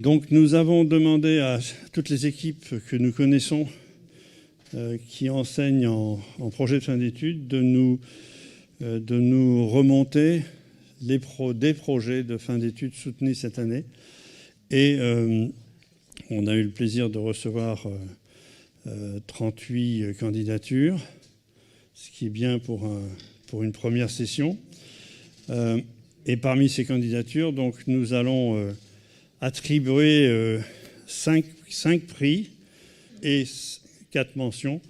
Donc nous avons demandé à toutes les équipes que nous connaissons qui enseignent en projet de fin d'études de nous remonter des projets de fin d'études soutenus cette année. Et on a eu le plaisir de recevoir 38 candidatures, ce qui est bien pour une première session. Et parmi ces candidatures, donc, nous allons attribuer 5 prix et 4 mentions.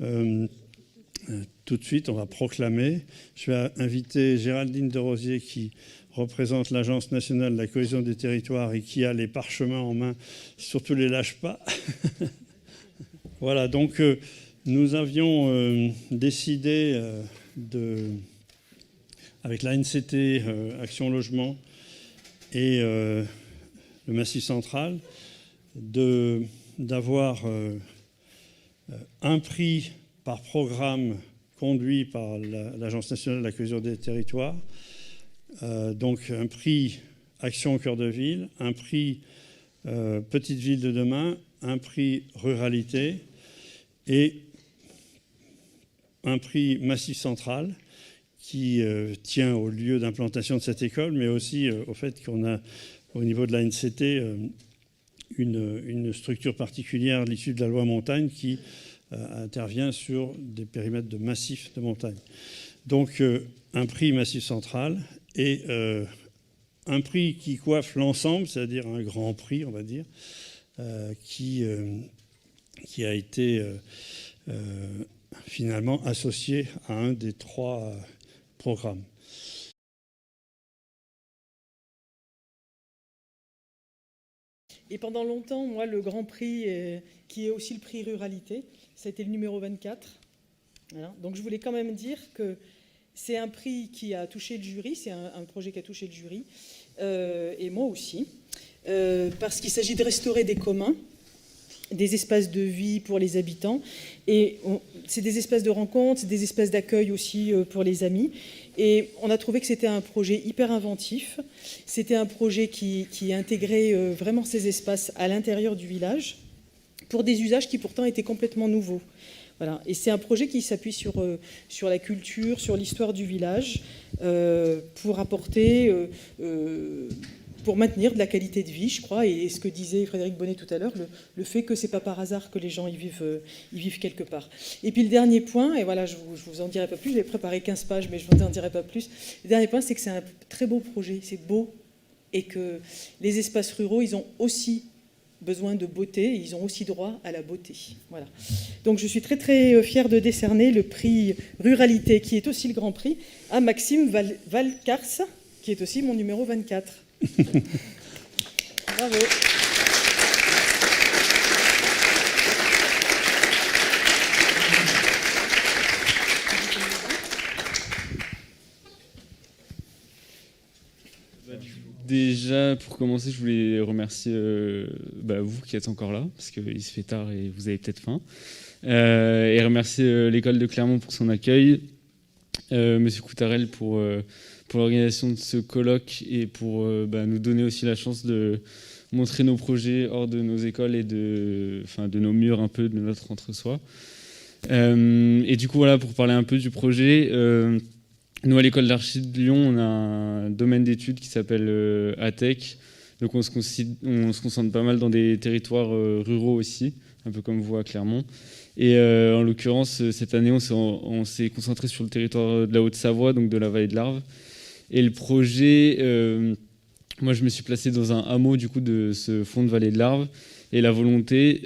Tout de suite, on va proclamer. Je vais inviter Géraldine Derosier, qui représente l'Agence nationale de la cohésion des territoires et qui a les parchemins en main. Surtout, les lâche pas. Voilà, donc nous avions décidé avec l'ANCT, Action Logement et le Massif Central, d'avoir un prix par programme conduit par l'Agence nationale de la cohésion des territoires. Donc un prix Action au cœur de ville, un prix Petite ville de demain, un prix Ruralité et un prix Massif Central qui tient au lieu d'implantation de cette école, mais aussi au fait qu'on a au niveau de l'ANCT une structure particulière, l'issue de la loi montagne, qui intervient sur des périmètres de massifs de montagne. Donc un prix Massif Central et un prix qui coiffe l'ensemble, c'est-à-dire un grand prix, on va dire, qui a été finalement associé à un des 3 programmes. Et pendant longtemps, moi, le Grand Prix, qui est aussi le prix Ruralité, ça a été le numéro 24. Voilà. Donc je voulais quand même dire que c'est un prix qui a touché le jury, c'est un projet qui a touché le jury, et moi aussi, parce qu'il s'agit de restaurer des communs, des espaces de vie pour les habitants, et c'est des espaces de rencontre, c'est des espaces d'accueil aussi pour les amis. Et on a trouvé que c'était un projet hyper inventif. C'était un projet qui intégrait vraiment ces espaces à l'intérieur du village pour des usages qui pourtant étaient complètement nouveaux. Voilà. Et c'est un projet qui s'appuie sur la culture, sur l'histoire du village, pour apporter, pour maintenir de la qualité de vie, je crois, et ce que disait Frédéric Bonnet tout à l'heure, le fait que c'est pas par hasard que les gens y vivent quelque part. Et puis le dernier point, et voilà, je vous en dirai pas plus, j'ai préparé 15 pages, mais je vous en dirai pas plus. Le dernier point, c'est que c'est un très beau projet, c'est beau, et que les espaces ruraux, ils ont aussi besoin de beauté, et ils ont aussi droit à la beauté. Voilà. Donc je suis très très fière de décerner le prix Ruralité, qui est aussi le grand prix, à Maxime Valcars, qui est aussi mon numéro 24. Bravo. Déjà, pour commencer, je voulais remercier vous qui êtes encore là, parce qu'il se fait tard et vous avez peut-être faim, et remercier l'école de Clermont pour son accueil, Monsieur Coutarel pour l'organisation de ce colloque et pour nous donner aussi la chance de montrer nos projets hors de nos écoles et de nos murs, un peu de notre entre-soi. Et du coup, voilà, pour parler un peu du projet, nous, à l'école d'archi de Lyon, on a un domaine d'études qui s'appelle ATEC. Donc on se concentre pas mal dans des territoires ruraux aussi, un peu comme vous à Clermont. Et en l'occurrence, cette année, on s'est concentré sur le territoire de la Haute-Savoie, donc de la vallée de l'Arve. Et le projet, moi je me suis placé dans un hameau du coup de ce fond de vallée de l'Arve. Et la volonté,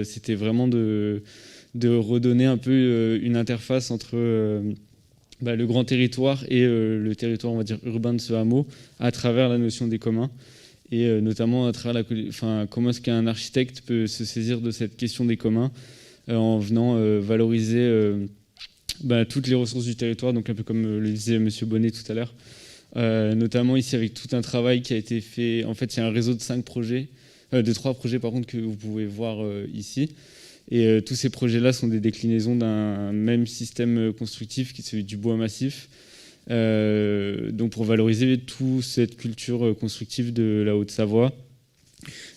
c'était vraiment de redonner un peu une interface entre le grand territoire et le territoire, on va dire, urbain de ce hameau, à travers la notion des communs. Et notamment à travers comment est-ce qu'un architecte peut se saisir de cette question des communs en venant valoriser toutes les ressources du territoire, donc un peu comme le disait M. Bonnet tout à l'heure. Notamment ici avec tout un travail qui a été fait. En fait, il y a un réseau de 3 projets par contre que vous pouvez voir ici. Et tous ces projets-là sont des déclinaisons d'un même système constructif qui est celui du bois massif. Donc pour valoriser toute cette culture constructive de la Haute-Savoie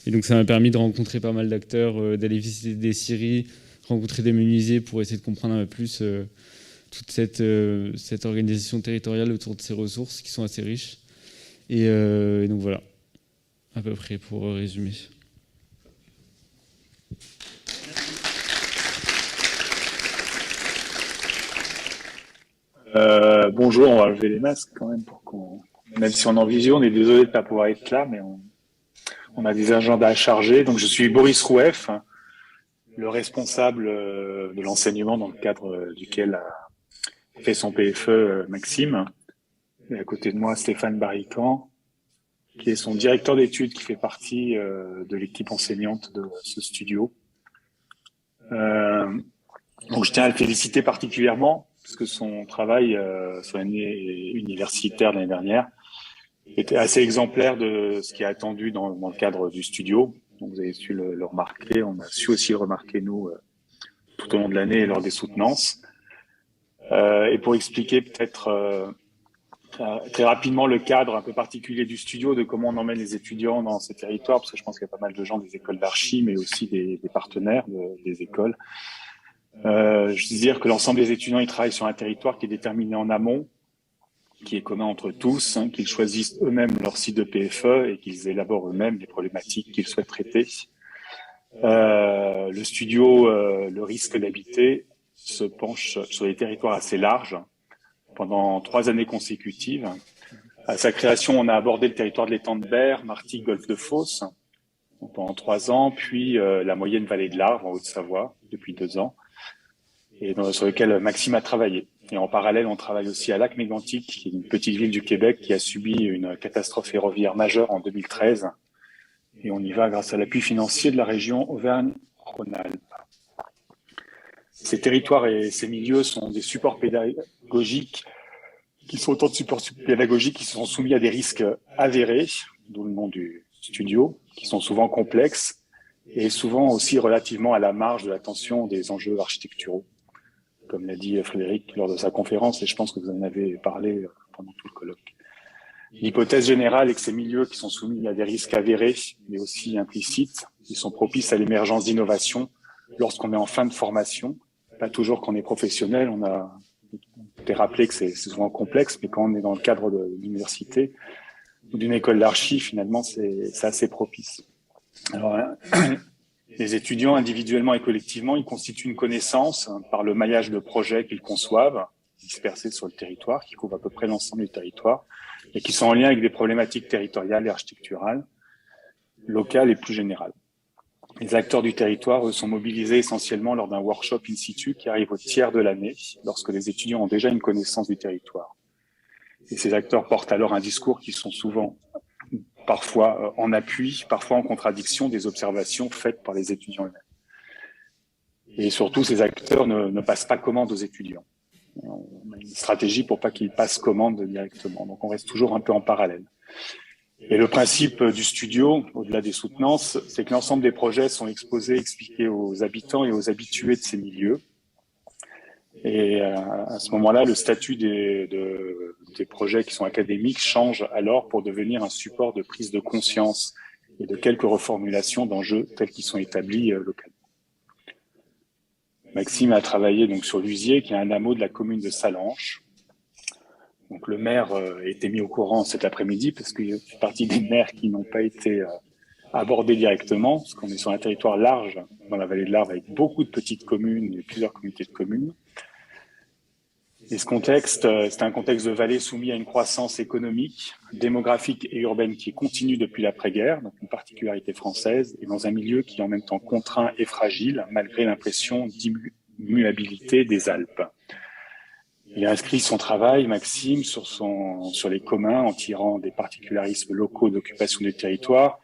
Et donc ça m'a permis de rencontrer pas mal d'acteurs, d'aller visiter des scieries, rencontrer des menuisiers pour essayer de comprendre un peu plus toute cette organisation territoriale autour de ces ressources qui sont assez riches. Et donc voilà, à peu près pour résumer. Bonjour, on va lever les masques quand même même si on est en visio, on est désolé de ne pas pouvoir être là, mais on a des agendas chargés. Donc je suis Boris Roueff, le responsable de l'enseignement dans le cadre duquel a fait son PFE Maxime. Et à côté de moi, Stéphane Barrican, qui est son directeur d'études, qui fait partie de l'équipe enseignante de ce studio. Donc je tiens à le féliciter particulièrement, parce que son travail sur l'année universitaire de l'année dernière était assez exemplaire de ce qui est attendu dans le cadre du studio. Donc vous avez su le remarquer, on a su aussi le remarquer, nous, tout au long de l'année et lors des soutenances. Et pour expliquer peut-être très rapidement le cadre un peu particulier du studio, de comment on emmène les étudiants dans ces territoires, parce que je pense qu'il y a pas mal de gens des écoles d'archi, mais aussi des partenaires des écoles. Je veux dire que l'ensemble des étudiants, ils travaillent sur un territoire qui est déterminé en amont, qui est commun entre tous, qu'ils choisissent eux-mêmes leur site de PFE et qu'ils élaborent eux-mêmes les problématiques qu'ils souhaitent traiter. Le studio, le risque d'habiter, se penche sur des territoires assez larges pendant 3 années consécutives. À sa création, on a abordé le territoire de l'étang de Berre, Martigues, Golfe de Fos, pendant 3 ans, puis la moyenne vallée de l'Arve, en Haute-Savoie, depuis 2 ans, et sur lequel Maxime a travaillé. Et en parallèle, on travaille aussi à Lac-Mégantic, qui est une petite ville du Québec qui a subi une catastrophe ferroviaire majeure en 2013. Et on y va grâce à l'appui financier de la région Auvergne-Rhône-Alpes. Ces territoires et ces milieux sont des supports pédagogiques qui sont autant de supports pédagogiques qui sont soumis à des risques avérés, d'où le nom du studio, qui sont souvent complexes et souvent aussi relativement à la marge de l'attention des enjeux architecturaux, comme l'a dit Frédéric lors de sa conférence, et je pense que vous en avez parlé pendant tout le colloque. L'hypothèse générale est que ces milieux qui sont soumis à des risques avérés, mais aussi implicites, ils sont propices à l'émergence d'innovations lorsqu'on est en fin de formation, pas toujours quand on est professionnel. On a été rappelé que c'est souvent complexe, mais quand on est dans le cadre de l'université ou d'une école d'archi, finalement, c'est assez propice. Alors, les étudiants, individuellement et collectivement, ils constituent une connaissance par le maillage de projets qu'ils conçoivent, dispersés sur le territoire, qui couvrent à peu près l'ensemble du territoire, et qui sont en lien avec des problématiques territoriales et architecturales, locales et plus générales. Les acteurs du territoire, eux, sont mobilisés essentiellement lors d'un workshop in situ qui arrive au tiers de l'année, lorsque les étudiants ont déjà une connaissance du territoire. Et ces acteurs portent alors un discours qui sont souvent, parfois en appui, parfois en contradiction des observations faites par les étudiants eux-mêmes. Et surtout, ces acteurs ne passent pas commande aux étudiants. On a une stratégie pour pas qu'ils passent commande directement. Donc, on reste toujours un peu en parallèle. Et le principe du studio, au-delà des soutenances, c'est que l'ensemble des projets sont exposés, expliqués aux habitants et aux habitués de ces milieux. Et à ce moment-là, le statut des projets qui sont académiques change alors pour devenir un support de prise de conscience et de quelques reformulations d'enjeux tels qu'ils sont établis localement. Maxime a travaillé donc sur l'Usier, qui est un hameau de la commune de Salanches. Donc le maire a été mis au courant cet après-midi parce qu'il fait partie des maires qui n'ont pas été abordés directement, parce qu'on est sur un territoire large dans la vallée de l'Arve avec beaucoup de petites communes et plusieurs communautés de communes. Et ce contexte, c'est un contexte de vallée soumis à une croissance économique, démographique et urbaine qui continue depuis l'après-guerre, donc une particularité française, et dans un milieu qui est en même temps contraint et fragile, malgré l'impression d'immuabilité des Alpes. Il a inscrit son travail, Maxime, sur les communs en tirant des particularismes locaux d'occupation du territoire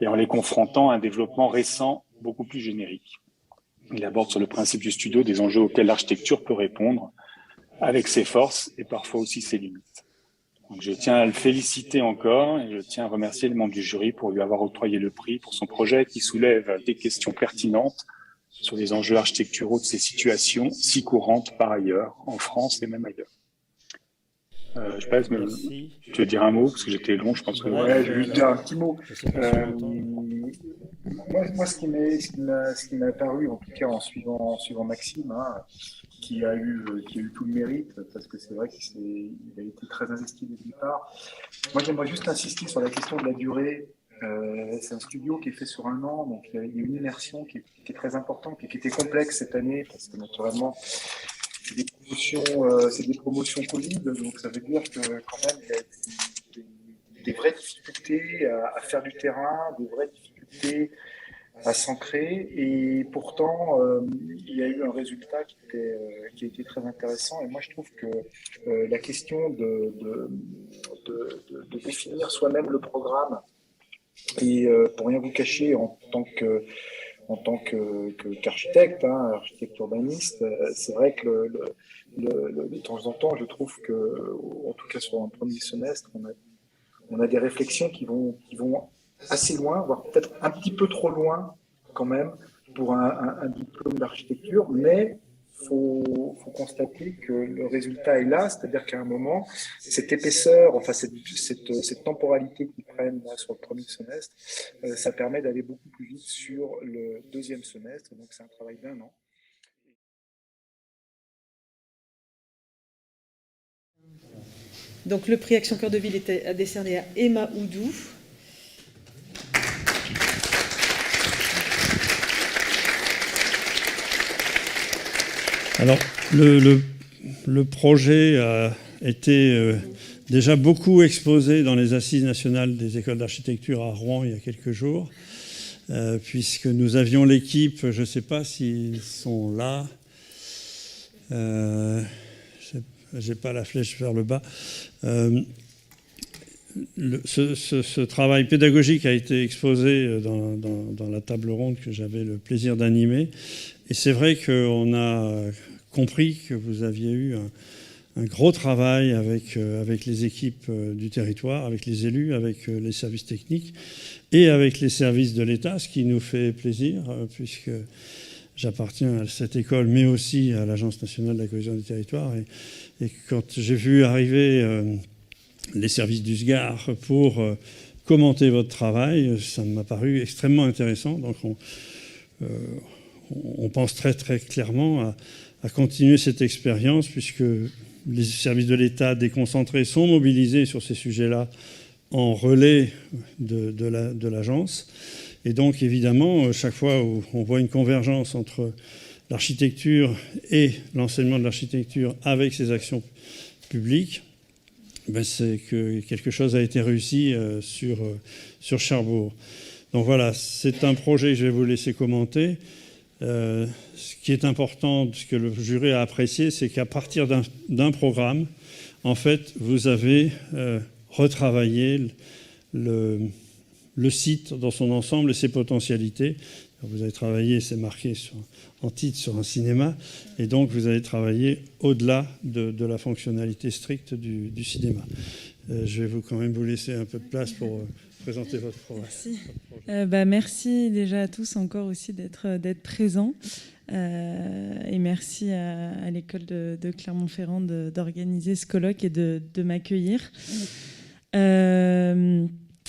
et en les confrontant à un développement récent beaucoup plus générique. Il aborde sur le principe du studio des enjeux auxquels l'architecture peut répondre avec ses forces et parfois aussi ses limites. Donc, je tiens à le féliciter encore et je tiens à remercier les membres du jury pour lui avoir octroyé le prix pour son projet qui soulève des questions pertinentes sur les enjeux architecturaux de ces situations si courantes par ailleurs, en France et même ailleurs. Je sais pas, Merci. tu veux dire un mot, parce que j'étais long, je pense que... Ouais, je vais juste dire un petit mot. Je sais pas si on entend. Moi, ce qui m'a paru, en tout cas en suivant Maxime, hein, qui a eu tout le mérite, parce que c'est vrai qu'il a été très investi dès le départ. Moi, j'aimerais juste insister sur la question de la durée. C'est un studio qui est fait sur un an, donc il y a une immersion qui est très importante et qui était complexe cette année, parce que naturellement, c'est des promotions Covid, donc ça veut dire que quand même, il y a des vraies difficultés à faire du terrain, des vraies difficultés à s'ancrer, et pourtant, il y a eu un résultat qui a été très intéressant. Et moi, je trouve que la question de définir soi-même le programme, et pour rien vous cacher, en tant qu'architecte, hein, architecte urbaniste, c'est vrai que de temps en temps, je trouve que, en tout cas sur un premier semestre, on a des réflexions qui vont assez loin, voire peut-être un petit peu trop loin quand même pour un diplôme d'architecture, mais faut constater que le résultat est là, c'est-à-dire qu'à un moment, cette épaisseur, enfin cette temporalité qu'ils prennent là, sur le premier semestre, ça permet d'aller beaucoup plus vite sur le deuxième semestre, donc c'est un travail d'1 an. Donc le prix Action Cœur de Ville était décerné à Emma Oudou. Alors, le projet a été déjà beaucoup exposé dans les Assises nationales des écoles d'architecture à Rouen il y a quelques jours, puisque nous avions l'équipe, je ne sais pas s'ils sont là, je n'ai pas la flèche vers le bas. Ce travail pédagogique a été exposé dans la table ronde que j'avais le plaisir d'animer. Et c'est vrai qu'on a compris que vous aviez eu un gros travail avec les équipes du territoire, avec les élus, avec les services techniques et avec les services de l'État, ce qui nous fait plaisir, puisque j'appartiens à cette école, mais aussi à l'Agence nationale de la cohésion des territoires. Et quand j'ai vu arriver les services du SGAR pour commenter votre travail, ça m'a paru extrêmement intéressant. Donc on pense très très clairement à continuer cette expérience, puisque les services de l'État déconcentrés sont mobilisés sur ces sujets-là en relais de l'agence. Et donc évidemment, chaque fois où on voit une convergence entre l'architecture et l'enseignement de l'architecture avec ses actions publiques, c'est que quelque chose a été réussi sur Cherbourg. Donc voilà, c'est un projet que je vais vous laisser commenter. Ce qui est important, ce que le jury a apprécié, c'est qu'à partir d'un programme, en fait, vous avez retravaillé le site dans son ensemble et ses potentialités. Vous avez travaillé, c'est marqué en titre, sur un cinéma, et donc vous avez travaillé au-delà de la fonctionnalité stricte du cinéma. Je vais quand même vous laisser un peu de place pour présenter votre projet. Merci. Merci déjà à tous encore aussi d'être présents. Et merci à l'école de Clermont-Ferrand d'organiser ce colloque et de m'accueillir.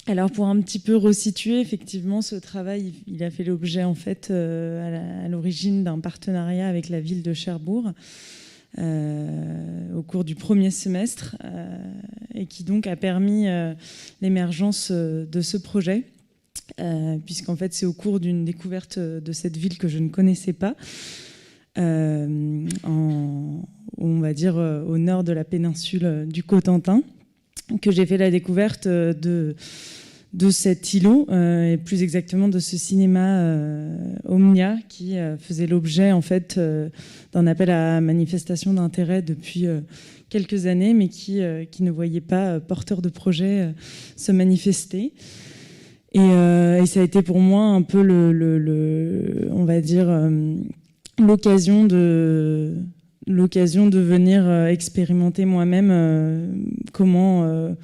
Alors pour un petit peu resituer, effectivement, ce travail, il a fait l'objet en fait à l'origine d'un partenariat avec la ville de Cherbourg au cours du premier semestre et qui donc a permis l'émergence de ce projet. Puisqu'en fait c'est au cours d'une découverte de cette ville que je ne connaissais pas, on va dire au nord de la péninsule du Cotentin, que j'ai fait la découverte de cet îlot, et plus exactement de ce cinéma Omnia, qui faisait l'objet en fait d'un appel à manifestation d'intérêt depuis quelques années, mais qui ne voyait pas porteur de projet se manifester. Et ça a été pour moi un peu on va dire l'occasion de venir expérimenter moi-même comment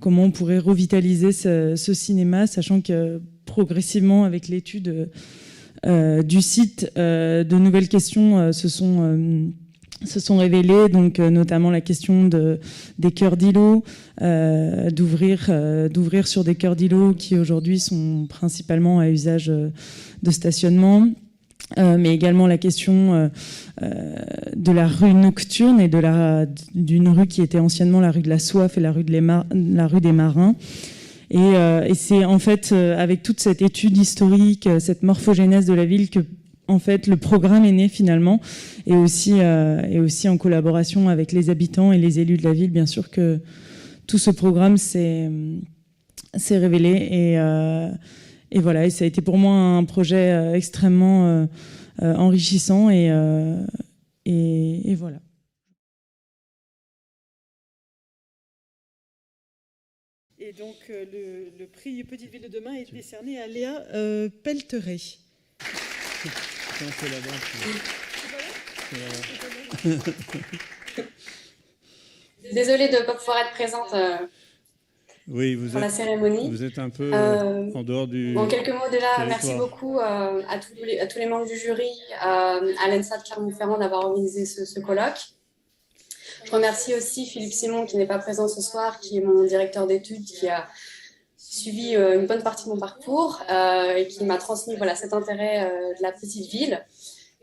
on pourrait revitaliser ce cinéma, sachant que progressivement avec l'étude du site, de nouvelles questions se sont se sont révélées, donc notamment la question des cœurs d'îlots, d'ouvrir sur des cœurs d'îlots qui aujourd'hui sont principalement à usage de stationnement, mais également la question de la rue nocturne et d'une rue qui était anciennement la rue de la Soif et la rue des Marins. Et c'est en fait avec toute cette étude historique, cette morphogénèse de la ville que en fait, le programme est né finalement, et aussi en collaboration avec les habitants et les élus de la ville, bien sûr que tout ce programme s'est révélé. Et voilà, et ça a été pour moi un projet extrêmement enrichissant, et voilà. Et donc, le prix Petite Ville de demain est décerné à Léa Pelteret. Désolée de ne pas pouvoir être présente pour la cérémonie. Vous êtes un peu en dehors du... En quelques mots déjà, territoire. merci beaucoup à tous les membres du jury, à l'ENSA de Clermont-Ferrand d'avoir organisé ce colloque. Je remercie aussi Philippe Simon qui n'est pas présent ce soir, qui est mon directeur d'études, qui a suivi une bonne partie de mon parcours et qui m'a transmis cet intérêt de la petite ville.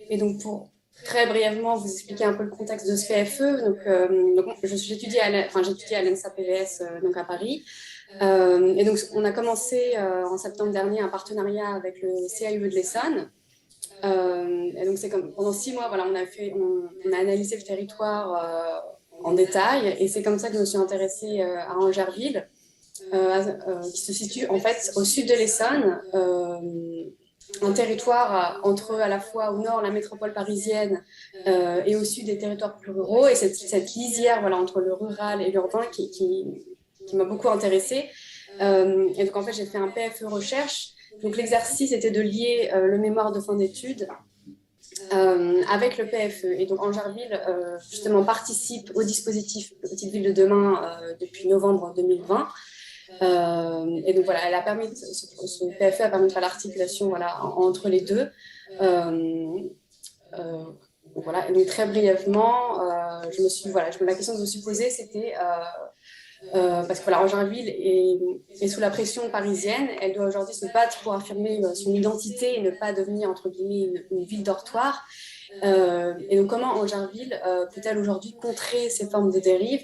Et donc, pour très brièvement vous expliquer un peu le contexte de ce PFE, donc j'étudie à l'ENSA PVS donc à Paris. Et donc, on a commencé en septembre dernier un partenariat avec le CAUE de l'Essonne. Et donc, c'est comme pendant 6 mois, on a analysé le territoire en détail, et c'est comme ça que je me suis intéressée à Angerville. Qui se situe en fait au sud de l'Essonne, un territoire entre à la fois au nord la métropole parisienne et au sud des territoires plus ruraux, et cette lisière entre le rural et l'urbain qui m'a beaucoup intéressée. Et donc en fait j'ai fait un PFE recherche. Donc l'exercice était de lier le mémoire de fin d'études avec le PFE. Et donc Angerville justement participe au dispositif Petite Ville de demain depuis novembre 2020. Et donc voilà, ce PFE a permis de faire l'articulation entre les deux. Voilà, et donc très brièvement, la question que je me suis posée, c'était parce que Angerville est sous la pression parisienne, elle doit aujourd'hui se battre pour affirmer son identité et ne pas devenir entre guillemets une ville dortoir. Et donc comment Angerville peut-elle aujourd'hui contrer ces formes de dérive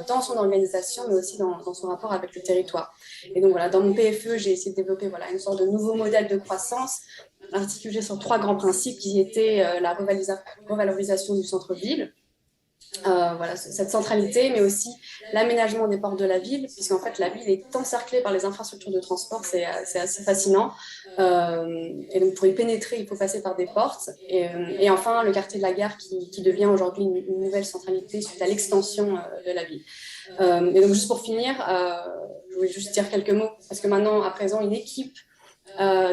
dans son organisation, mais aussi dans son rapport avec le territoire. Et donc voilà, dans mon PFE, j'ai essayé de développer une sorte de nouveau modèle de croissance articulé sur 3 grands principes qui étaient la revalorisation du centre-ville, cette centralité, mais aussi l'aménagement des portes de la ville, puisqu'en fait la ville est encerclée par les infrastructures de transport, c'est assez fascinant. Et donc pour y pénétrer, il faut passer par des portes. Et enfin, le quartier de la Gare qui devient aujourd'hui une nouvelle centralité suite à l'extension de la ville. Et donc juste pour finir, je voulais juste dire quelques mots, parce que maintenant, à présent, une équipe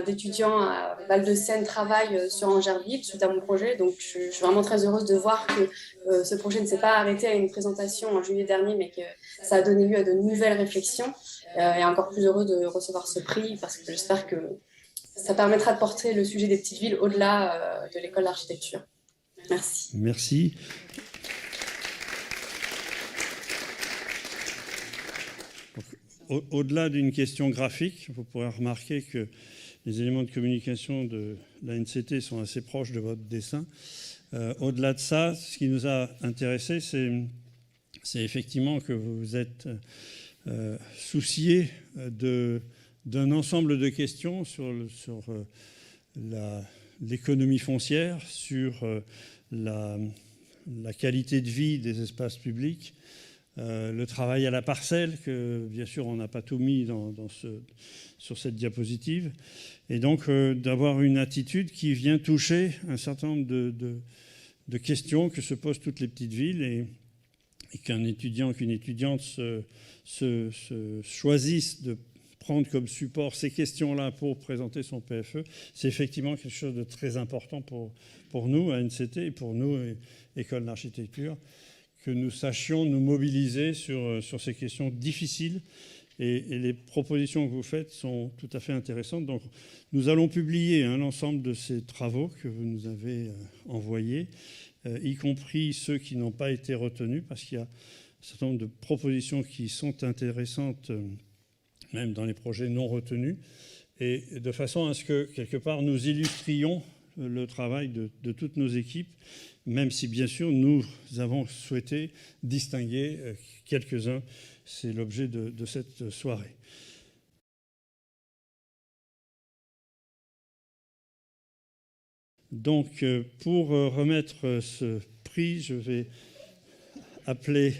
d'étudiants à Val-de-Seine travaillent sur Angerville suite à mon projet. Donc je suis vraiment très heureuse de voir que ce projet ne s'est pas arrêté à une présentation en juillet dernier, mais que ça a donné lieu à de nouvelles réflexions. Et encore plus heureux de recevoir ce prix, parce que j'espère que ça permettra de porter le sujet des petites villes au-delà de l'école d'architecture. Merci. Merci. Au-delà d'une question graphique, vous pourrez remarquer que les éléments de communication de la NCT sont assez proches de votre dessin. Au-delà de ça, ce qui nous a intéressés, c'est effectivement que vous vous êtes soucié d'un ensemble de questions sur l'économie foncière, sur la qualité de vie des espaces publics, le travail à la parcelle, que bien sûr on n'a pas tout mis sur cette diapositive, et donc d'avoir une attitude qui vient toucher un certain nombre de questions que se posent toutes les petites villes, et qu'un étudiant, qu'une étudiante se choisisse de prendre comme support ces questions-là pour présenter son PFE, c'est effectivement quelque chose de très important pour nous, à NCT, et pour nous, École d'architecture, que nous sachions nous mobiliser sur ces questions difficiles. Et les propositions que vous faites sont tout à fait intéressantes. Donc, nous allons publier l'ensemble de ces travaux que vous nous avez envoyés, y compris ceux qui n'ont pas été retenus, parce qu'il y a un certain nombre de propositions qui sont intéressantes, même dans les projets non retenus, et de façon à ce que, quelque part, nous illustrions le travail de toutes nos équipes, même si, bien sûr, nous avons souhaité distinguer quelques-uns. C'est l'objet de cette soirée. Donc, pour remettre ce prix, je vais appeler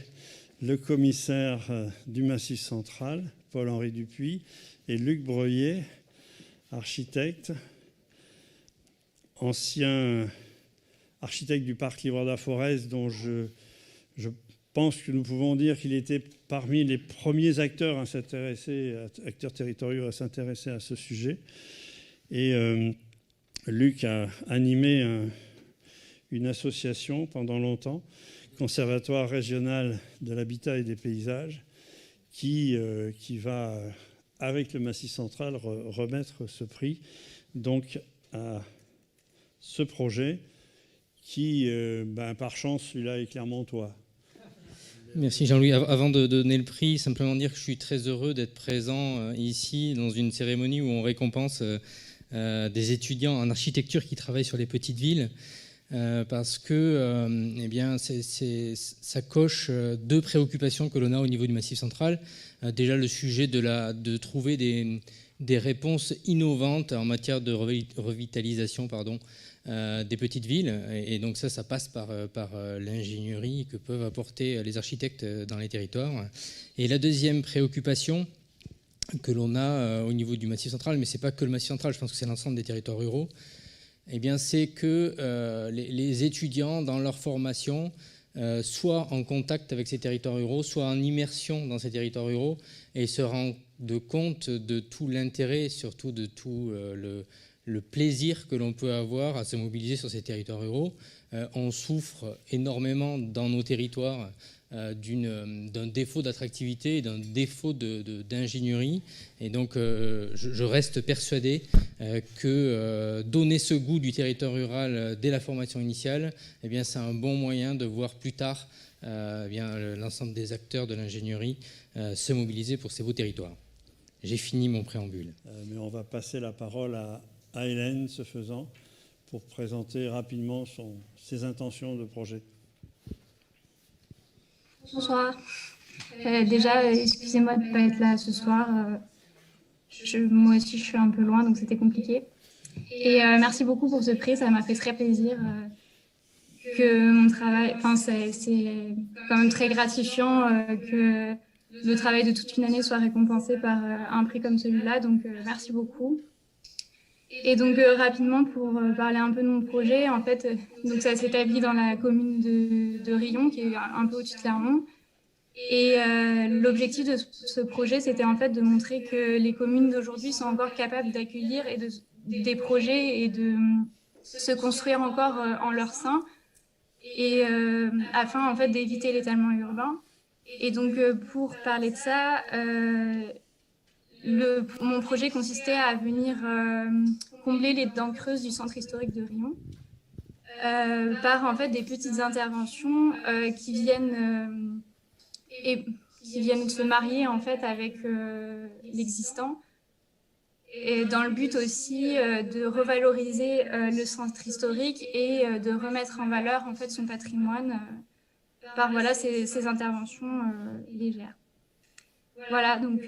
le commissaire du Massif central, Paul-Henri Dupuis, et Luc Breuillet, architecte, ancien architecte du parc Livradois-Forez, dont je pense que nous pouvons dire qu'il était parmi les premiers acteurs à s'intéresser, acteurs territoriaux à s'intéresser à ce sujet. Et Luc a animé une association pendant longtemps, Conservatoire régional de l'habitat et des paysages, qui va, avec le Massif central, remettre ce prix donc à ce projet qui, par chance, celui-là est clermontois. Merci Jean-Louis. Avant de donner le prix, simplement dire que je suis très heureux d'être présent ici dans une cérémonie où on récompense des étudiants en architecture qui travaillent sur les petites villes, parce que eh bien, ça coche deux préoccupations que l'on a au niveau du Massif central. Déjà le sujet de trouver des réponses innovantes en matière de revitalisation des petites villes, et donc ça passe par l'ingénierie que peuvent apporter les architectes dans les territoires. Et la deuxième préoccupation que l'on a au niveau du Massif central, mais ce n'est pas que le Massif central, je pense que c'est l'ensemble des territoires ruraux, eh bien, c'est que les étudiants, dans leur formation, soit en contact avec ces territoires ruraux, soit en immersion dans ces territoires ruraux, et se rendent compte de tout l'intérêt, surtout de tout le plaisir que l'on peut avoir à se mobiliser sur ces territoires ruraux. On souffre énormément dans nos territoires d'un défaut d'attractivité, d'un défaut d'ingénierie. Et donc, je reste persuadé que donner ce goût du territoire rural dès la formation initiale, eh bien, c'est un bon moyen de voir plus tard l'ensemble des acteurs de l'ingénierie se mobiliser pour ces beaux territoires. J'ai fini mon préambule. Mais on va passer la parole à Hélène, ce faisant, pour présenter rapidement ses intentions de projet. Bonsoir. Déjà, excusez-moi de ne pas être là ce soir. Moi aussi, je suis un peu loin, donc c'était compliqué. Et merci beaucoup pour ce prix, ça m'a fait très plaisir que mon travail... Enfin, c'est quand même très gratifiant que le travail de toute une année soit récompensé par un prix comme celui-là, donc merci beaucoup. Et donc rapidement, pour parler un peu de mon projet, en fait, donc ça s'établit dans la commune de Riom, qui est un peu au-dessus de Clermont. Et l'objectif de ce projet, c'était en fait de montrer que les communes d'aujourd'hui sont encore capables d'accueillir des projets et de se construire encore en leur sein, et afin en fait d'éviter l'étalement urbain. Et donc pour parler de ça, mon projet consistait à venir combler les dents creuses du centre historique de Riom par en fait des petites interventions qui viennent se marier en fait avec l'existant, et dans le but aussi de revaloriser le centre historique et de remettre en valeur en fait son patrimoine par ces interventions légères. Voilà, donc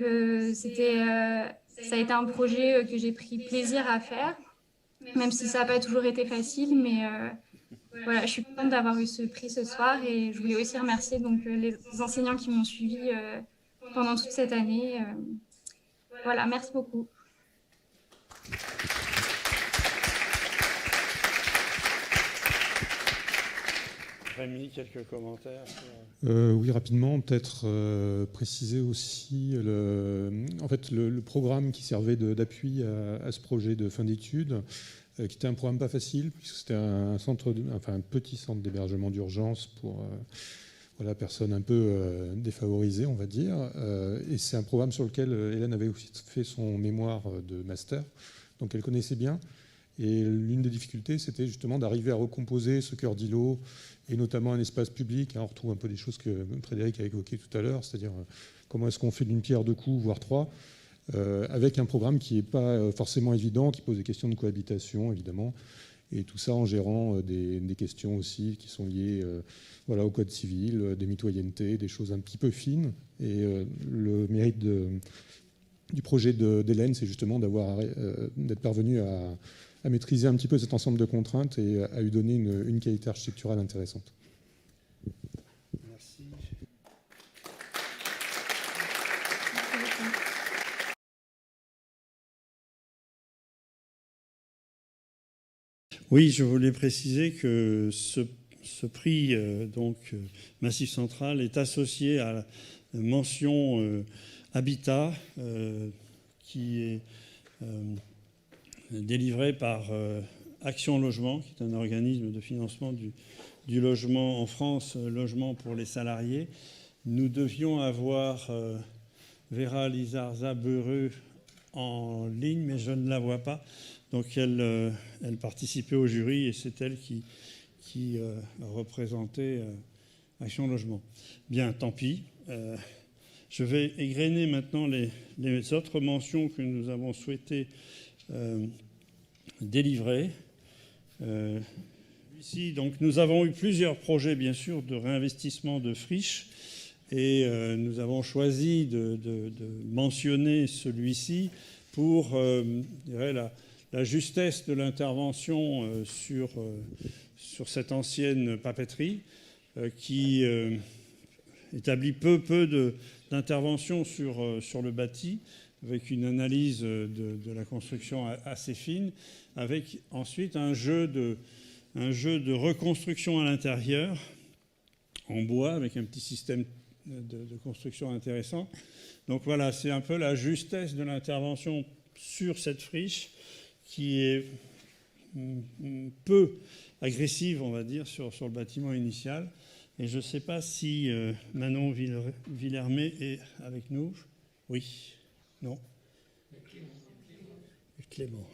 ça a été un projet que j'ai pris plaisir à faire, même si ça n'a pas toujours été facile, mais voilà, je suis contente d'avoir eu ce prix ce soir, et je voulais aussi remercier donc, les enseignants qui m'ont suivi pendant toute cette année. Voilà, merci beaucoup. Rémi, quelques commentaires Oui, rapidement, peut-être préciser aussi le programme qui servait d'appui à ce projet de fin d'études, qui était un programme pas facile, puisque c'était un petit centre d'hébergement d'urgence pour personnes un peu défavorisées, on va dire. Et c'est un programme sur lequel Hélène avait aussi fait son mémoire de master, donc elle connaissait bien. Et l'une des difficultés, c'était justement d'arriver à recomposer ce cœur d'îlot, et notamment un espace public. Alors, on retrouve un peu des choses que Frédéric a évoquées tout à l'heure, c'est-à-dire comment est-ce qu'on fait d'une pierre deux coups, voire trois, avec un programme qui n'est pas forcément évident, qui pose des questions de cohabitation, évidemment, et tout ça en gérant des questions aussi qui sont liées au code civil, des mitoyennetés, des choses un petit peu fines. Et le mérite du projet d'Hélène, c'est justement d'être parvenu à maîtriser un petit peu cet ensemble de contraintes et à lui donner une qualité architecturale intéressante. Merci. Oui, je voulais préciser que ce prix Massif Central est associé à la mention Habitat qui est délivrée par Action Logement, qui est un organisme de financement du logement en France, logement pour les salariés. Nous devions avoir Vera Lizarza-Beureux en ligne, mais je ne la vois pas. Donc elle participait au jury et c'est elle qui représentait Action Logement. Bien, tant pis. Je vais égrener maintenant les autres mentions que nous avons souhaité délivrer. Ici, donc, nous avons eu plusieurs projets, bien sûr, de réinvestissement de friches et nous avons choisi de mentionner celui-ci pour la justesse de l'intervention sur cette ancienne papeterie qui établit peu d'intervention sur le bâti, avec une analyse de la construction assez fine, avec ensuite un jeu de reconstruction à l'intérieur, en bois, avec un petit système de construction intéressant. Donc voilà, c'est un peu la justesse de l'intervention sur cette friche qui est peu agressive, on va dire, sur le bâtiment initial. Et je ne sais pas si Manon Villermé est avec nous. Oui. Non. Clément.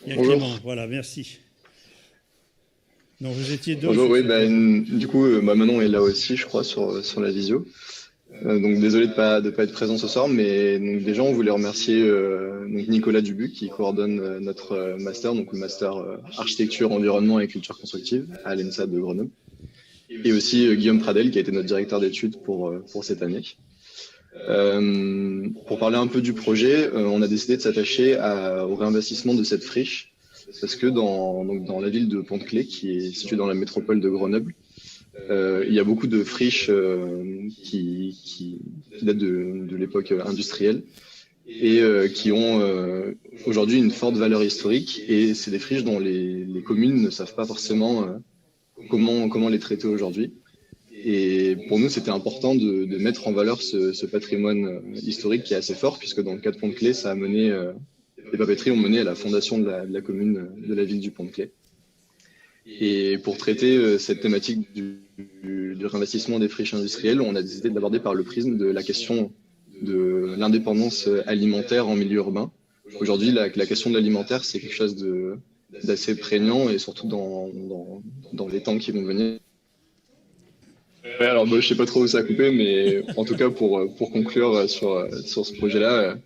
Il y a Bonjour. Clément, voilà, merci. Non, vous étiez deux. Bonjour, oui, du coup, Manon est là aussi, je crois, sur la visio. Donc désolé de pas être présent ce soir, mais donc, déjà on voulait remercier donc Nicolas Dubuc qui coordonne notre master, donc le master architecture, environnement et culture constructive à l'ENSA de Grenoble, et aussi Guillaume Pradel qui a été notre directeur d'études pour cette année. Pour parler un peu du projet, on a décidé de s'attacher au réinvestissement de cette friche parce que dans la ville de Pont-de-Claix, qui est située dans la métropole de Grenoble, il y a beaucoup de friches qui datent de l'époque industrielle et qui ont aujourd'hui une forte valeur historique. Et c'est des friches dont les communes ne savent pas forcément comment les traiter aujourd'hui. Et pour nous, c'était important de mettre en valeur ce patrimoine historique qui est assez fort, puisque dans le cas de Pont-de-Claix, ça a mené, les papeteries ont mené à la fondation de la commune de la ville du Pont-de-Claix. Et pour traiter cette thématique du réinvestissement des friches industrielles, on a décidé de l'aborder par le prisme de la question de l'indépendance alimentaire en milieu urbain. Aujourd'hui, la question de l'alimentaire, c'est quelque chose d'assez prégnant, et surtout dans les temps qui vont venir. Ouais, alors je sais pas trop où ça a coupé, mais en tout cas pour conclure sur ce projet-là,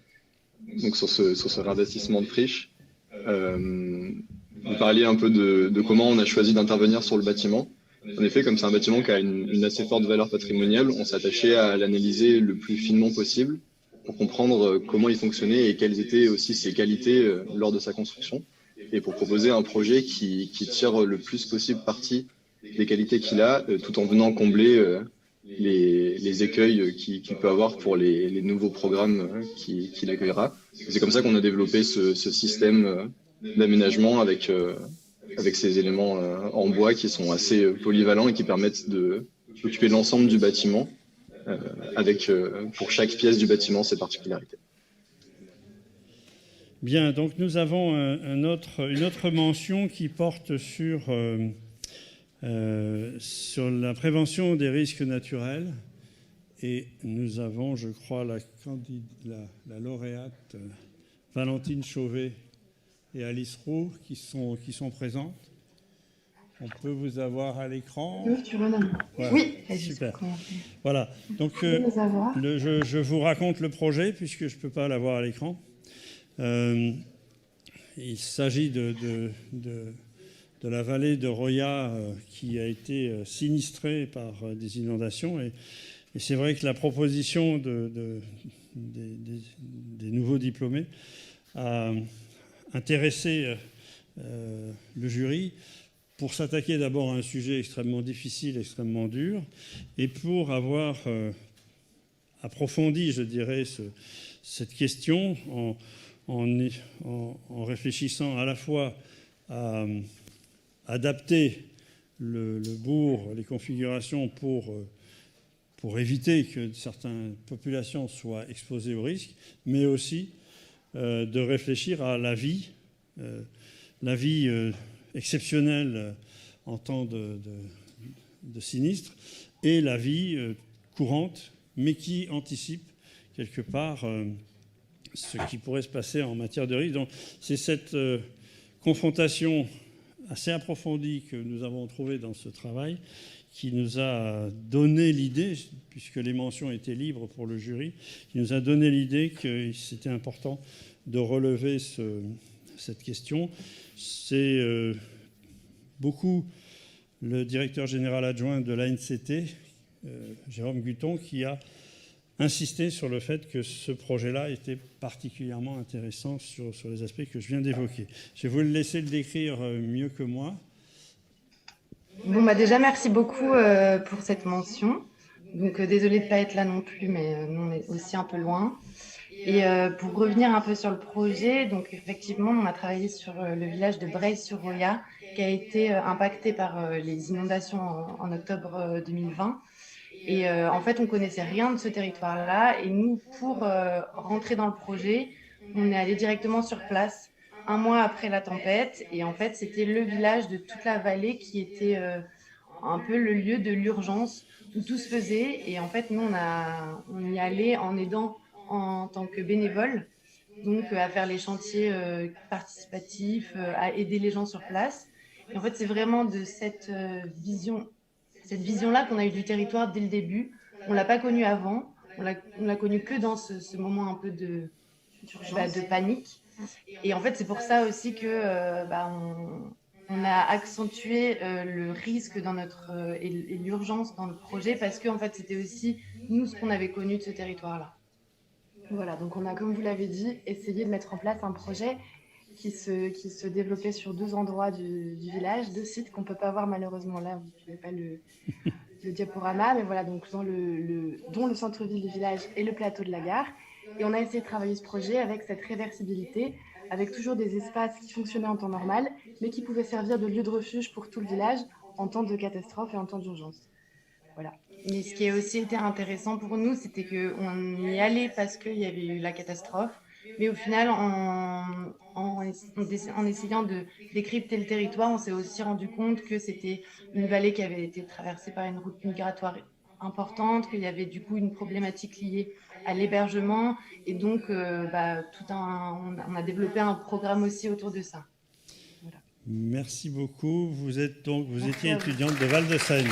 donc sur ce réinvestissement de friches, vous parliez un peu de comment on a choisi d'intervenir sur le bâtiment. En effet, comme c'est un bâtiment qui a une assez forte valeur patrimoniale, on s'est attaché à l'analyser le plus finement possible pour comprendre comment il fonctionnait et quelles étaient aussi ses qualités lors de sa construction, et pour proposer un projet qui tire le plus possible parti des qualités qu'il a, tout en venant combler les écueils qu'il peut avoir pour les nouveaux programmes qu'il accueillera. C'est comme ça qu'on a développé ce système d'aménagement avec ces éléments en bois qui sont assez polyvalents et qui permettent d'occuper l'ensemble du bâtiment avec pour chaque pièce du bâtiment ses particularités. Bien, donc nous avons une autre mention qui porte sur la prévention des risques naturels, et nous avons, je crois, la lauréate Valentine Chauvet et Alice Roux qui sont présentes. On peut vous avoir à l'écran. Oui, tu redonnes. Voilà. Oui, super. Voilà. Donc, je je vous raconte le projet puisque je ne peux pas l'avoir à l'écran. Il s'agit de la vallée de Roya qui a été sinistrée par des inondations. Et c'est vrai que la proposition des nouveaux diplômés a intéressé le jury pour s'attaquer d'abord à un sujet extrêmement difficile, extrêmement dur, et pour avoir approfondi, je dirais, cette question en réfléchissant à la fois à adapter le bourg, les configurations pour éviter que certaines populations soient exposées au risque, mais aussi de réfléchir à la vie exceptionnelle en temps de sinistre et la vie courante, mais qui anticipe quelque part ce qui pourrait se passer en matière de risque. Donc c'est cette confrontation assez approfondie que nous avons trouvée dans ce travail qui nous a donné l'idée, puisque les mentions étaient libres pour le jury, qui nous a donné l'idée que c'était important de relever cette question. C'est beaucoup le directeur général adjoint de l'ANCT, Jérôme Guton, qui a insisté sur le fait que ce projet-là était particulièrement intéressant sur les aspects que je viens d'évoquer. Je vais vous laisser le décrire mieux que moi. Bon, déjà, merci beaucoup pour cette mention. Donc, désolée de ne pas être là non plus, mais nous, on est aussi un peu loin. Et pour revenir un peu sur le projet, donc effectivement, on a travaillé sur le village de Breil-sur-Roya, qui a été impacté par les inondations en octobre 2020. Et en fait, on ne connaissait rien de ce territoire-là. Et nous, pour rentrer dans le projet, on est allé directement sur place, un mois après la tempête. Et en fait, c'était le village de toute la vallée qui était un peu le lieu de l'urgence où tout se faisait. Et en fait, nous, on y allait en aidant en tant que bénévole, donc à faire les chantiers participatifs, à aider les gens sur place. Et en fait, c'est vraiment de cette vision-là qu'on a eu du territoire dès le début. On ne l'a pas connu avant, on l'a connu que dans ce moment un peu de panique. Et en fait, c'est pour ça aussi que on a accentué le risque et l'urgence dans le projet, parce que en fait, c'était aussi nous ce qu'on avait connu de ce territoire-là. Voilà, donc on a, comme vous l'avez dit, essayé de mettre en place un projet qui se développait sur 2 endroits du village, 2 sites qu'on ne peut pas voir malheureusement là, vous ne pouvez pas le diaporama, mais voilà, donc dont le centre-ville du village et le plateau de la gare. Et on a essayé de travailler ce projet avec cette réversibilité, avec toujours des espaces qui fonctionnaient en temps normal, mais qui pouvaient servir de lieu de refuge pour tout le village en temps de catastrophe et en temps d'urgence. Voilà. Mais ce qui a aussi été intéressant pour nous, c'était qu'on y allait parce qu'il y avait eu la catastrophe, mais au final, en essayant de décrypter le territoire, on s'est aussi rendu compte que c'était une vallée qui avait été traversée par une route migratoire importante, qu'il y avait du coup une problématique liée à l'hébergement, et donc on a développé un programme aussi autour de ça. Voilà. Merci beaucoup. Vous étiez étudiante de Val-de-Seine.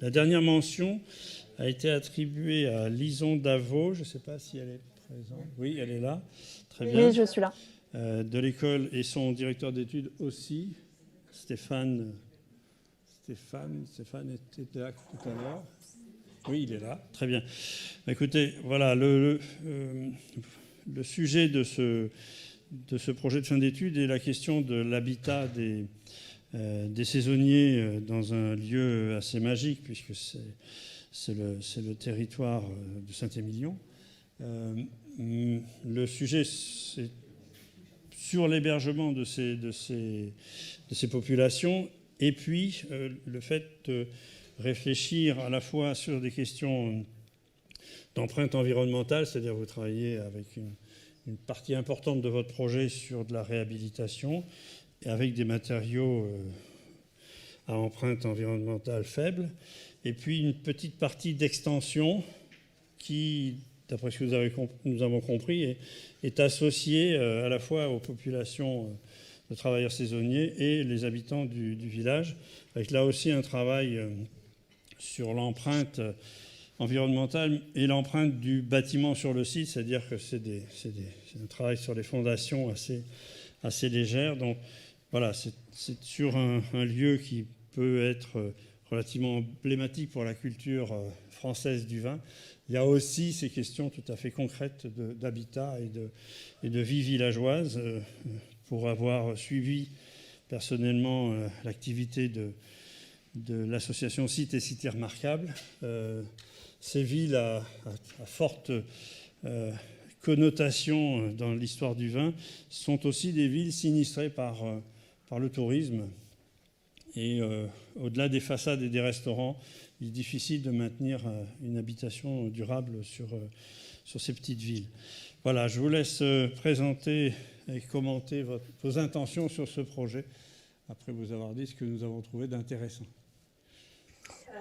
La dernière mention a été attribuée à Lison Davot. Je ne sais pas si elle est présente. Oui, elle est là. Très bien. Oui, je suis là. De l'école, et son directeur d'études aussi, Stéphane était là tout à l'heure. Oui, il est là. Très bien. Écoutez, voilà, le sujet de ce projet de fin d'études est la question de l'habitat des saisonniers dans un lieu assez magique, puisque c'est le territoire de Saint-Émilion. Le sujet, c'est sur l'hébergement de ces populations, et puis le fait de réfléchir à la fois sur des questions d'empreinte environnementale, c'est-à-dire vous travaillez avec une partie importante de votre projet sur de la réhabilitation, et avec des matériaux à empreinte environnementale faible, et puis une petite partie d'extension qui, d'après ce que nous avons compris, est associé à la fois aux populations de travailleurs saisonniers et les habitants du village, avec là aussi un travail sur l'empreinte environnementale et l'empreinte du bâtiment sur le site, c'est-à-dire que c'est un travail sur les fondations assez légères. Donc voilà, c'est sur un lieu qui peut être relativement emblématique pour la culture française du vin. Il y a aussi ces questions tout à fait concrètes d'habitat et de vie villageoise. Pour avoir suivi personnellement l'activité de l'association Sites et Cités Remarquables, ces villes à forte connotation dans l'histoire du vin sont aussi des villes sinistrées par le tourisme. Et au-delà des façades et des restaurants, il est difficile de maintenir une habitation durable sur ces petites villes. Voilà, je vous laisse présenter et commenter vos intentions sur ce projet, après vous avoir dit ce que nous avons trouvé d'intéressant.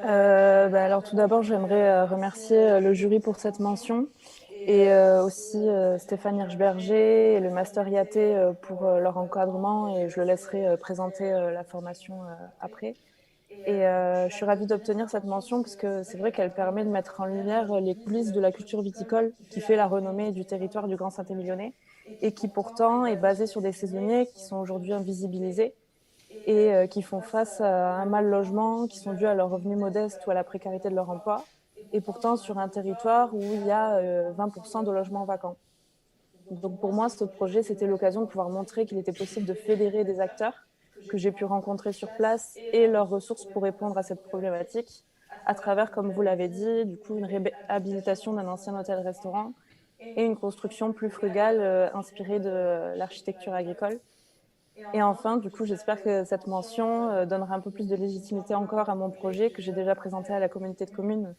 Alors tout d'abord, j'aimerais remercier le jury pour cette mention et aussi Stéphane Hirschberger et le Master IAT pour leur encadrement, et je le laisserai présenter la formation après. Et je suis ravie d'obtenir cette mention parce que c'est vrai qu'elle permet de mettre en lumière les coulisses de la culture viticole qui fait la renommée du territoire du Grand Saint-Émilionnais et qui pourtant est basée sur des saisonniers qui sont aujourd'hui invisibilisés et qui font face à un mal logement, qui sont dus à leurs revenus modestes ou à la précarité de leur emploi, et pourtant sur un territoire où il y a 20% de logements vacants. Donc pour moi, ce projet, c'était l'occasion de pouvoir montrer qu'il était possible de fédérer des acteurs que j'ai pu rencontrer sur place et leurs ressources pour répondre à cette problématique, à travers, comme vous l'avez dit, du coup, une réhabilitation d'un ancien hôtel-restaurant et une construction plus frugale inspirée de l'architecture agricole. Et enfin, du coup, j'espère que cette mention donnera un peu plus de légitimité encore à mon projet que j'ai déjà présenté à la communauté de communes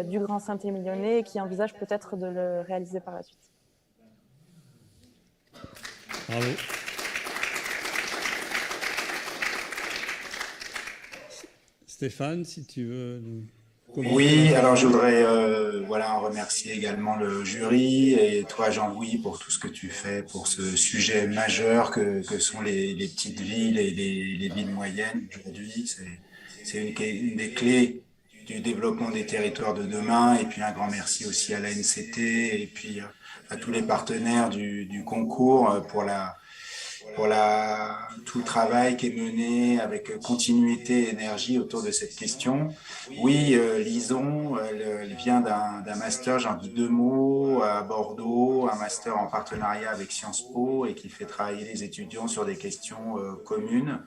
du Grand Saint-Émilionnais et qui envisage peut-être de le réaliser par la suite. Bravo. Stéphane, si tu veux nous commenter. Oui, alors je voudrais remercier également le jury et toi, Jean-Louis, pour tout ce que tu fais pour ce sujet majeur que sont les petites villes et les villes moyennes aujourd'hui. C'est une des clés du développement des territoires de demain. Et puis un grand merci aussi à la NCT et puis à tous les partenaires du concours pour tout le travail qui est mené avec continuité et énergie autour de cette question. Oui, Lison, elle vient d'un master, j'en dis 2 mots, à Bordeaux, un master en partenariat avec Sciences Po et qui fait travailler les étudiants sur des questions communes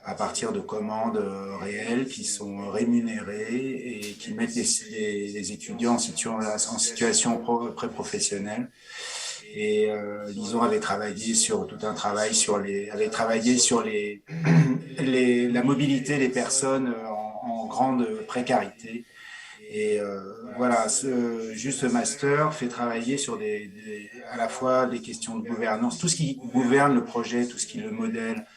à partir de commandes réelles qui sont rémunérées et qui mettent les étudiants en situation pré-professionnelle. Et Lison avait travaillé sur tout un travail sur la mobilité des personnes en grande précarité. Et voilà, ce master fait travailler sur à la fois des questions de gouvernance, tout ce qui gouverne le projet, tout ce qui le modèle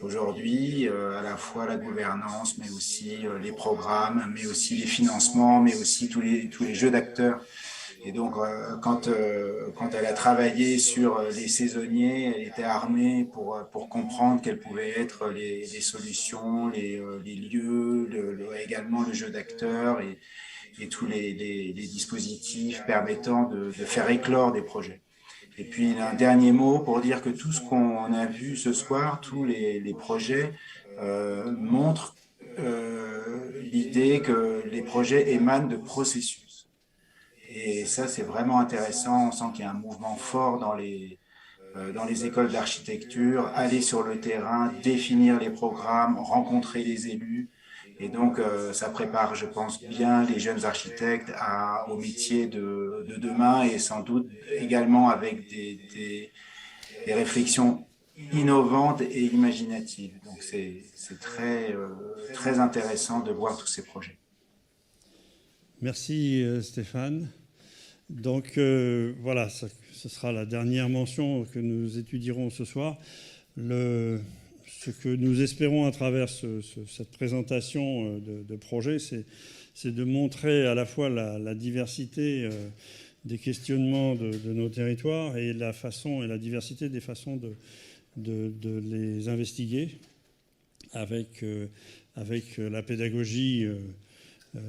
aujourd'hui, à la fois la gouvernance, mais aussi les programmes, mais aussi les financements, mais aussi tous les jeux d'acteurs. Et donc, quand elle a travaillé sur les saisonniers, elle était armée pour comprendre quels pouvaient être les solutions, les lieux, également le jeu d'acteurs et tous les dispositifs permettant de faire éclore des projets. Et puis, un dernier mot pour dire que tout ce qu'on a vu ce soir, tous les projets montrent l'idée que les projets émanent de processus. Et ça, c'est vraiment intéressant. On sent qu'il y a un mouvement fort dans les écoles d'architecture, aller sur le terrain, définir les programmes, rencontrer les élus. Et donc, ça prépare, je pense, bien les jeunes architectes au métier de demain et sans doute également avec des réflexions innovantes et imaginatives. Donc, c'est très intéressant de voir tous ces projets. Merci Stéphane. Donc voilà, ce sera la dernière mention que nous étudierons ce soir. Ce que nous espérons à travers cette présentation de projet, c'est de montrer à la fois la diversité des questionnements de nos territoires et la façon et la diversité des façons de les investiguer avec la pédagogie,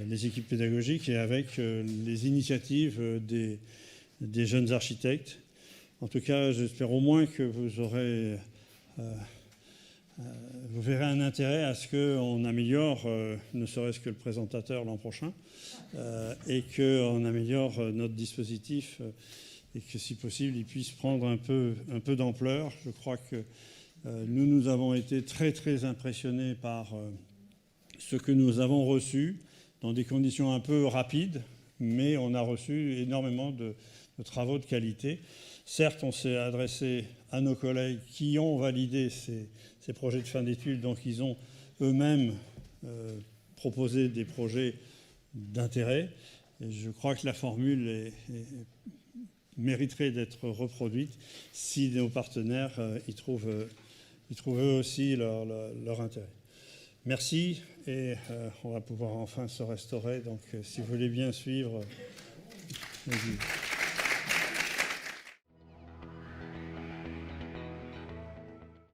les équipes pédagogiques et avec les initiatives des jeunes architectes. En tout cas, j'espère au moins que vous aurez... vous verrez un intérêt à ce qu'on améliore, ne serait-ce que le présentateur l'an prochain, et qu'on améliore notre dispositif et que, si possible, il puisse prendre un peu d'ampleur. Je crois que nous avons été très, très impressionnés par ce que nous avons reçu dans des conditions un peu rapides, mais on a reçu énormément de travaux de qualité. Certes, on s'est adressé à nos collègues qui ont validé ces projets de fin d'études, donc ils ont eux-mêmes proposé des projets d'intérêt. Et je crois que la formule mériterait d'être reproduite si nos partenaires y trouvent eux aussi leur intérêt. Merci, et on va pouvoir enfin se restaurer. Donc, si vous voulez bien suivre...